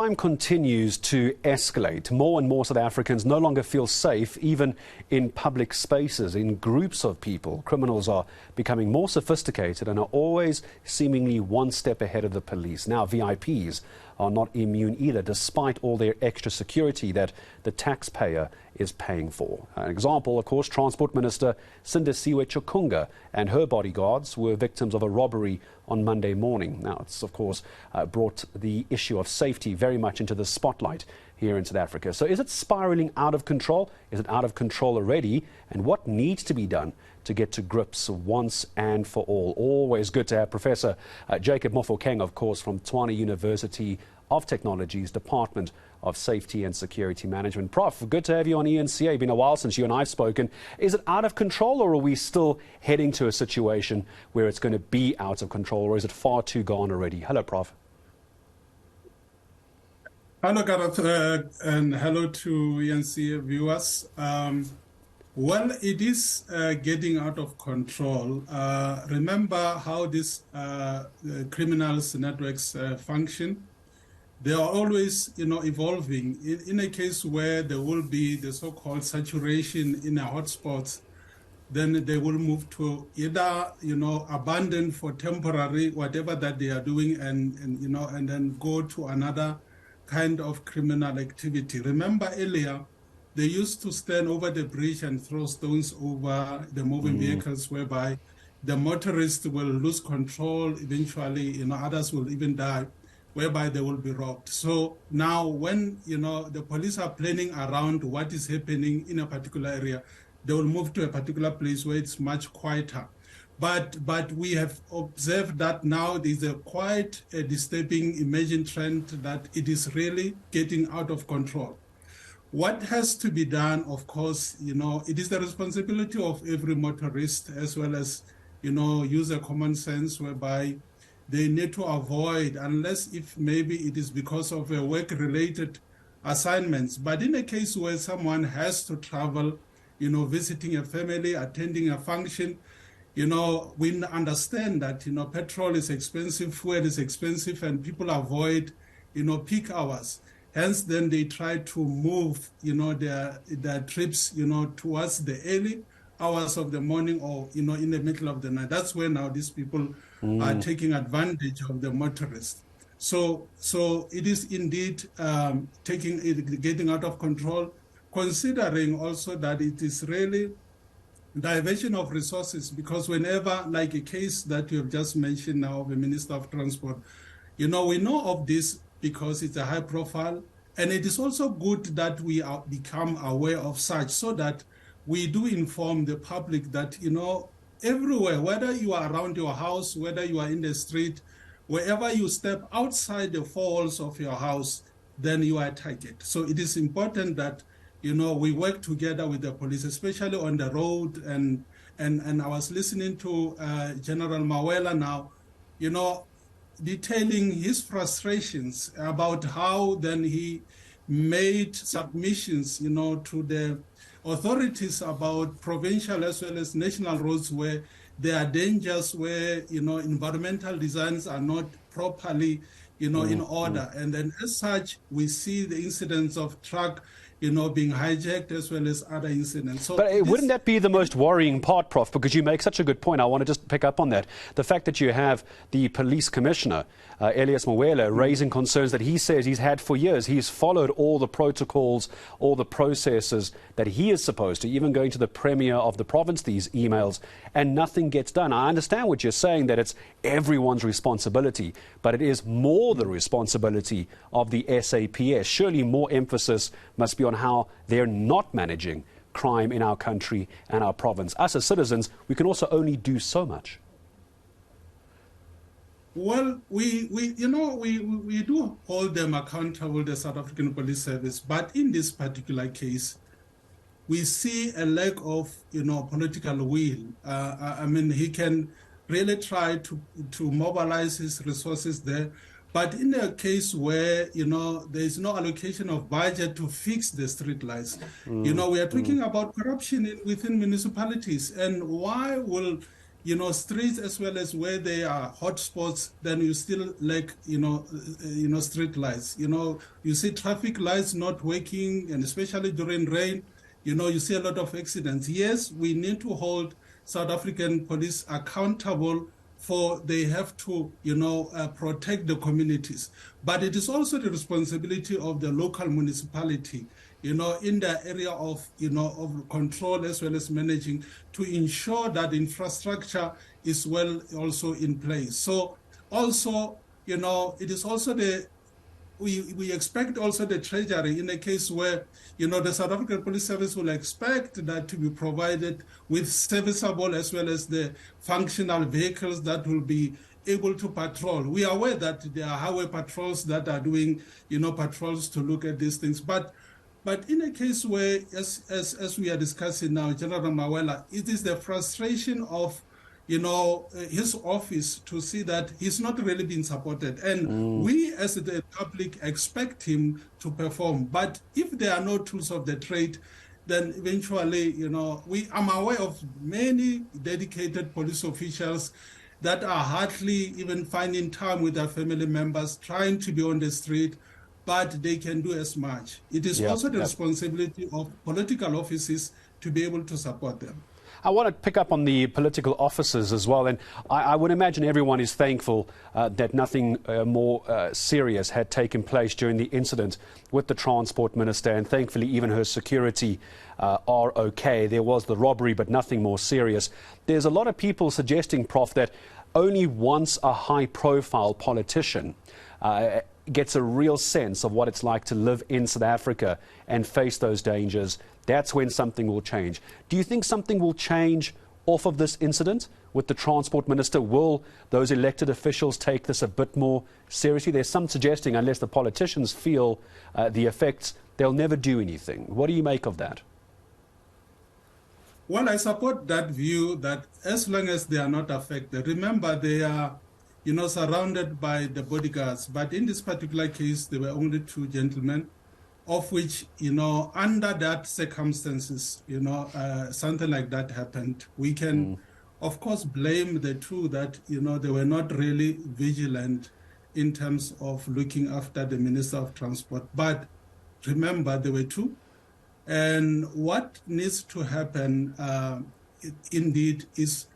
Crime continues to escalate. More and more South Africans no longer feel safe, even in public spaces, in groups of people. Criminals are becoming more sophisticated and are always seemingly one step ahead of the police. Now, VIPs are not immune either, despite all their extra security that the taxpayer is paying for. An example, of course, Transport Minister Sindisiwe Chikunga and her bodyguards were victims of a robbery on Monday morning. Now, it's, of course, brought the issue of safety very much into the spotlight here in South Africa. So is it spiraling out of control? Is it out of control already? And what needs to be done to get to grips once and for all? Always good to have Professor Jacob Mofokeng, of course, from Tshwane University of Technology's Department of Safety and Security Management. Prof, good to have you on eNCA. It's been a while since you and I have spoken. Is it out of control, or are we still heading to a situation where it's going to be out of control, or is it far too gone already? Hello, Prof. Hello, Gareth, and hello to eNCA viewers. Well, it is getting out of control. Remember how these criminals networks function. They are always, evolving. In a case where there will be the so-called saturation in a hotspot, then they will move to either, abandon for temporary whatever that they are doing, and then go to another kind of criminal activity. Remember earlier, they used to stand over the bridge and throw stones over the moving vehicles, whereby the motorists will lose control. Eventually, others will even die, whereby they will be robbed. So now when, the police are planning around what is happening in a particular area, they will move to a particular place where it's much quieter. But we have observed that now there's quite a disturbing emerging trend that it is really getting out of control. What has to be done, of course, it is the responsibility of every motorist, as well as, use a common sense, whereby they need to avoid, unless if maybe it is because of a work-related assignments. But in a case where someone has to travel, visiting a family, attending a function, we understand that, petrol is expensive, fuel is expensive, and people avoid, peak hours. Hence, then they try to move, their trips, towards the early hours of the morning, or, in the middle of the night. That's where now these people are taking advantage of the motorists. So it is indeed getting out of control, considering also that it is really diversion of resources, because whenever, like a case that you have just mentioned now of the Minister of Transport, we know of this because it's a high profile, and it is also good that we become aware of such, so that we do inform the public that, everywhere, whether you are around your house, whether you are in the street, wherever you step outside the four walls of your house, then you are a target. So it is important that, we work together with the police, especially on the road. And I was listening to General Mawela now, detailing his frustrations about how then he made submissions, to the authorities about provincial as well as national roads, where there are dangers, where, environmental designs are not properly, in order. And then as such, we see the incidents of truck, being hijacked, as well as other incidents. So but wouldn't that be the most worrying part, Prof? Because you make such a good point. I want to just pick up on that. The fact that you have the police commissioner, Elias Mawela, raising concerns that he says he's had for years. He's followed all the protocols, all the processes that he is supposed to, even going to the premier of the province, these emails, and nothing gets done. I understand what you're saying, that it's everyone's responsibility, but it is more the responsibility of the SAPS. Surely more emphasis must be on how they're not managing crime in our country and our province. Us as citizens, we can also only do so much. Well, we do hold them accountable, the South African Police Service, but in this particular case, we see a lack of, political will. I mean, he can really try to mobilize his resources there. But in a case where, there is no allocation of budget to fix the street lights, we are talking about corruption within municipalities. And why will, streets as well as where they are hotspots, then you still lack, street lights. You see traffic lights not working, and especially during rain, you see a lot of accidents. Yes, we need to hold South African police accountable for they have to, protect the communities. But it is also the responsibility of the local municipality, in the area of, of control as well as managing to ensure that infrastructure is well also in place. So also, it is also we expect also the Treasury in a case where, the South African Police Service will expect that to be provided with serviceable as well as the functional vehicles that will be able to patrol. We are aware that there are highway patrols that are doing, patrols to look at these things. But in a case where, as we are discussing now, General Mawela, it is the frustration of his office to see that he's not really being supported. And we as the public expect him to perform. But if there are no tools of the trade, then eventually, I'm aware of many dedicated police officials that are hardly even finding time with their family members, trying to be on the street, but they can do as much. It is also the responsibility of political offices to be able to support them. I want to pick up on the political officers as well, and I would imagine everyone is thankful that nothing more serious had taken place during the incident with the Transport Minister, and thankfully even her security are okay. There was the robbery, but nothing more serious. There's a lot of people suggesting, Prof, that only once a high-profile politician gets a real sense of what it's like to live in South Africa and face those dangers, that's when something will change. Do you think something will change off of this incident with the Transport Minister? Will those elected officials take this a bit more seriously? There's some suggesting unless the politicians feel the effects, they'll never do anything. What do you make of that? Well, I support that view that as long as they are not affected, remember they are surrounded by the bodyguards. But in this particular case, there were only two gentlemen, of which, under that circumstances, something like that happened. We can, of course, blame the two that, they were not really vigilant in terms of looking after the Minister of Transport. But remember, there were two. And what needs to happen, indeed, is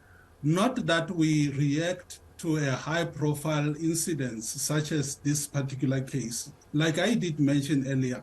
not that we react to a high-profile incident such as this particular case. Like I did mention earlier,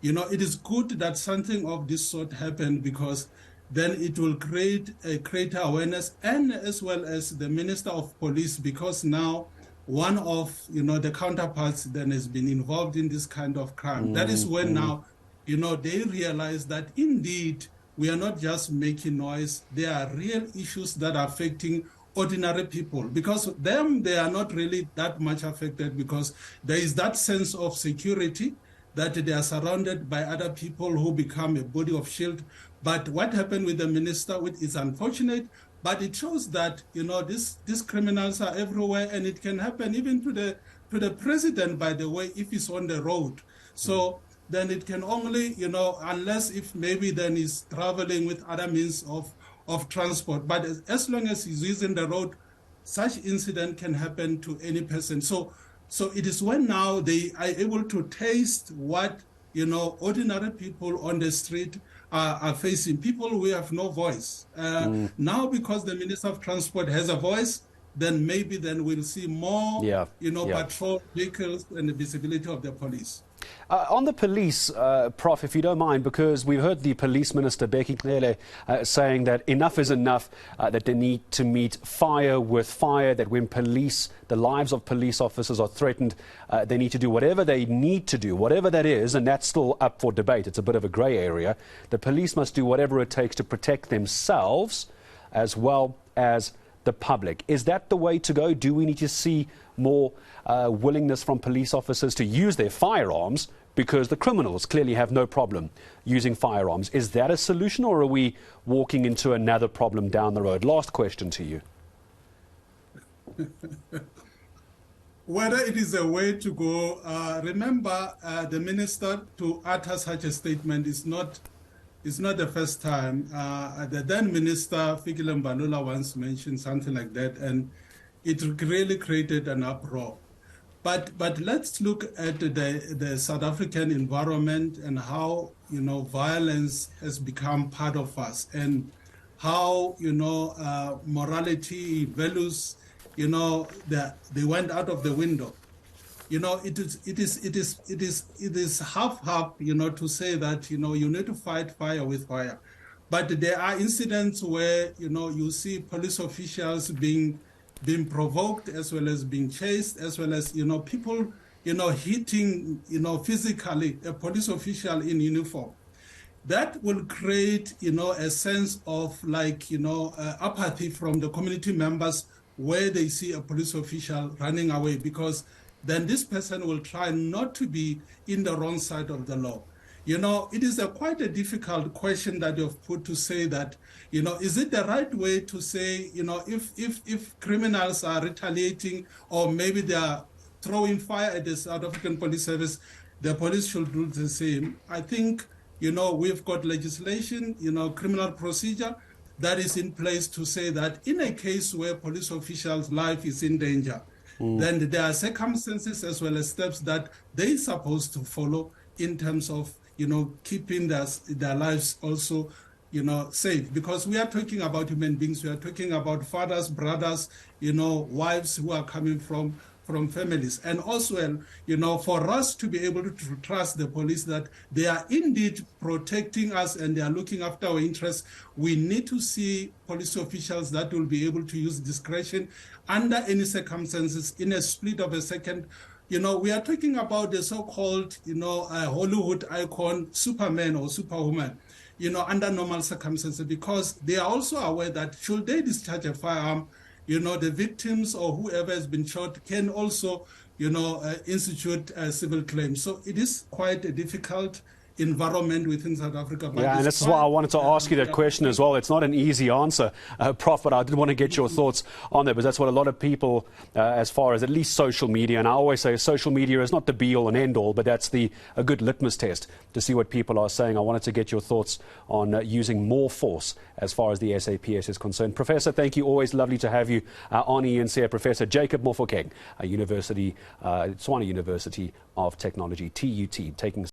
it is good that something of this sort happened because then it will create a greater awareness, and as well as the Minister of Police, because now one of the counterparts then has been involved in this kind of crime. That is when now they realize that indeed we are not just making noise. There are real issues that are affecting ordinary people, because they are not really that much affected because there is that sense of security that they are surrounded by other people who become a body of shield. But what happened with the minister, which is unfortunate, but it shows that these criminals are everywhere, and it can happen even to the president, by the way, if he's on the road. So then it can only, unless if maybe then he's traveling with other means of transport. But as long as he's using the road, such incident can happen to any person. So it is when now they are able to taste what, ordinary people on the street are facing, people who have no voice. Now, because the Minister of Transport has a voice, then maybe then we'll see more, patrol vehicles and the visibility of the police. On the police, Prof, if you don't mind, because we've heard the Police Minister, Becky Cele, saying that enough is enough, that they need to meet fire with fire, that when the lives of police officers are threatened, they need to do whatever they need to do, whatever that is, and that's still up for debate. It's a bit of a grey area. The police must do whatever it takes to protect themselves as well as the public. Is that the way to go? Do we need to see more willingness from police officers to use their firearms, because the criminals clearly have no problem using firearms? Is that a solution, or are we walking into another problem down the road? Last question to you. Whether it is a way to go, remember the minister to utter such a statement is not it's not the first time. The then Minister Fikile Mbalula once mentioned something like that, and it really created an uproar. But let's look at the South African environment and how, violence has become part of us, and how, morality, values, they went out of the window. It is half, to say that, you need to fight fire with fire. But there are incidents where, you see police officials being provoked, as well as being chased, as well as, people, hitting, physically a police official in uniform. That will create, a sense of apathy from the community members where they see a police official running away, because then this person will try not to be in the wrong side of the law. It is quite a difficult question that you've put to say that, is it the right way to say, if criminals are retaliating, or maybe they are throwing fire at the South African Police Service, the police should do the same? I think, we've got legislation, criminal procedure that is in place to say that in a case where police officials' life is in danger, then there are circumstances as well as steps that they're supposed to follow in terms of, keeping their lives also, safe. Because we are talking about human beings. We are talking about fathers, brothers, wives who are coming from families. And also, for us to be able to trust the police that they are indeed protecting us and they are looking after our interests, we need to see police officials that will be able to use discretion under any circumstances in a split of a second. We are talking about the so-called, Hollywood icon, Superman or Superwoman, under normal circumstances, because they are also aware that should they discharge a firearm, the victims or whoever has been shot can also, institute a civil claim. So it is quite a difficult environment within South Africa. Yeah, and this is why I wanted to ask you that question as well. It's not an easy answer, Prof, but I did want to get your thoughts on that, because that's what a lot of people, as far as at least social media, and I always say social media is not the be-all and end-all, but that's a good litmus test to see what people are saying. I wanted to get your thoughts on using more force as far as the SAPS is concerned. Professor, thank you. Always lovely to have you on eNCA. Professor Jacob Mofokeng, Tswana University of Technology, TUT, taking